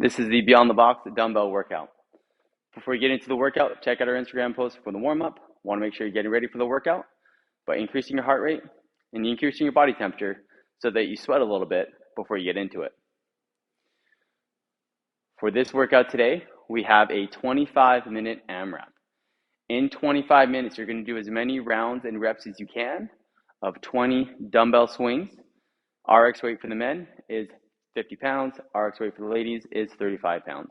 This is the Beyond the Box dumbbell workout. Before you get into the workout, check out our Instagram post for the warm-up. Want to make sure you're getting ready for the workout by increasing your heart rate and increasing your body temperature so that you sweat a little bit before you get into it. For this workout today, we have a 25-minute AMRAP. In 25 minutes, you're going to do as many rounds and reps as you can of 20 dumbbell swings. RX weight for the men is 50 pounds. RX weight for the ladies is 35 pounds.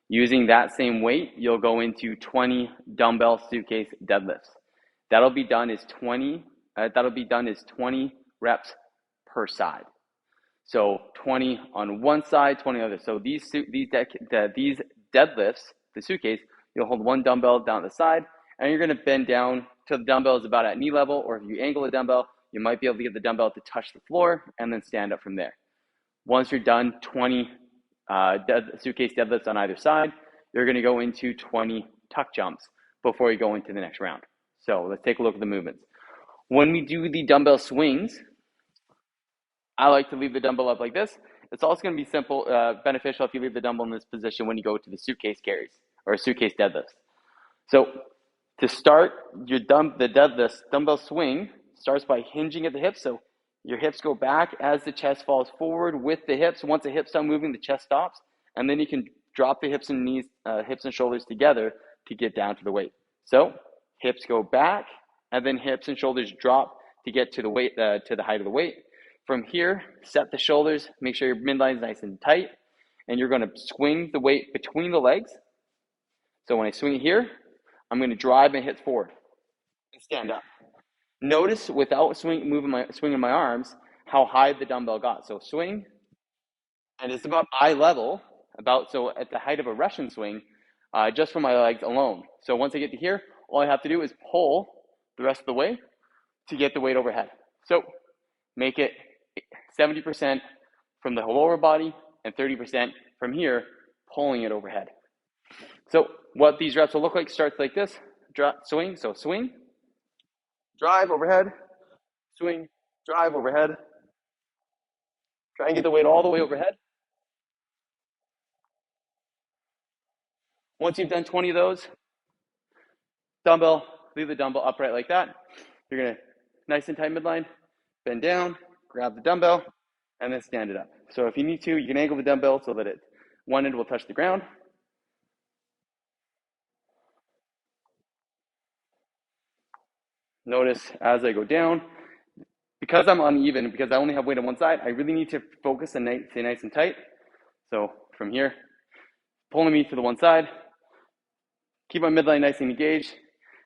Using that same weight, you'll go into 20 dumbbell suitcase deadlifts. That'll be done as 20 reps per side. So 20 on one side, 20 on the other. So these deadlifts, the suitcase, you'll hold one dumbbell down the side, and you're going to bend down till the dumbbell is about at knee level, or if you angle the dumbbell, you might be able to get the dumbbell to touch the floor and then stand up from there. Once you're done 20 suitcase deadlifts on either side, you're going to go into 20 tuck jumps before you go into the next round. So let's take a look at the movements. When we do the dumbbell swings, I like to leave the dumbbell up like this. It's also going to be beneficial if you leave the dumbbell in this position when you go to the suitcase carries or suitcase deadlifts. So to start the dumbbell swing starts by hinging at the hips. So your hips go back as the chest falls forward with the hips. Once the hips start moving, the chest stops, and then you can drop the hips and knees, hips and shoulders together to get down to the weight. So hips go back, and then hips and shoulders drop to get to the weight, to the height of the weight. From here, set the shoulders, make sure your midline is nice and tight, and you're going to swing the weight between the legs. So when I swing it here, I'm going to drive my hips forward and stand up. Notice without swinging my arms how high the dumbbell got. So swing, and it's about eye level, so at the height of a Russian swing, just from my legs alone. So once I get to here, all I have to do is pull the rest of the way to get the weight overhead. So make it 70% from the lower body and 30% from here, pulling it overhead. So what these reps will look like starts like this. Swing, so swing, drive overhead, swing, drive overhead. Try and get the weight all the way overhead. Once you've done 20 of those, leave the dumbbell upright like that. You're going to nice and tight midline, bend down, grab the dumbbell, and then stand it up. So if you need to, you can angle the dumbbell so that one end will touch the ground. Notice as I go down, because I'm uneven, because I only have weight on one side, I really need to focus and stay nice and tight. So from here, pulling me to the one side, keep my midline nice and engaged.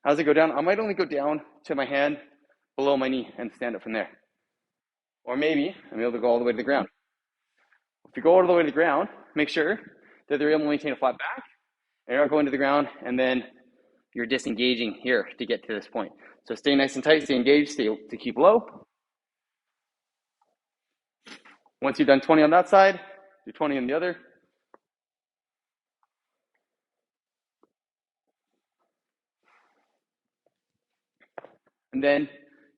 As I go down, I might only go down to my hand below my knee and stand up from there. Or maybe I'm able to go all the way to the ground. If you go all the way to the ground, make sure that they're able to maintain a flat back, and you're not going to the ground, and then you're disengaging here to get to this point. So stay nice and tight, stay engaged, to keep low. Once you've done 20 on that side, do 20 on the other. And then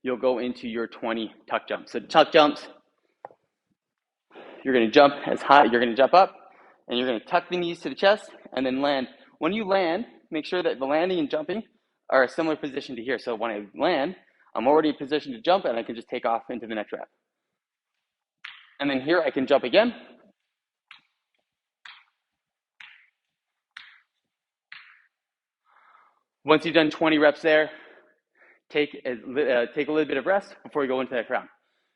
you'll go into your 20 tuck jumps. So tuck jumps, you're going to jump as high, you're going to jump up, and you're going to tuck the knees to the chest and then land. When you land, make sure that the landing and jumping are a similar position to here. So when I land, I'm already in position to jump, and I can just take off into the next rep. And then here I can jump again. Once you've done 20 reps there, take a little bit of rest before you go into that round.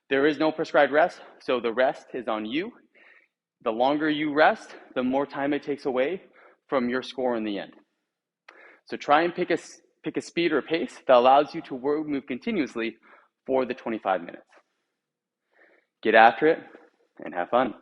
There is no prescribed rest, so the rest is on you. The longer you rest, the more time it takes away from your score in the end. So try and pick a speed or a pace that allows you to move continuously for the 25 minutes. Get after it and have fun.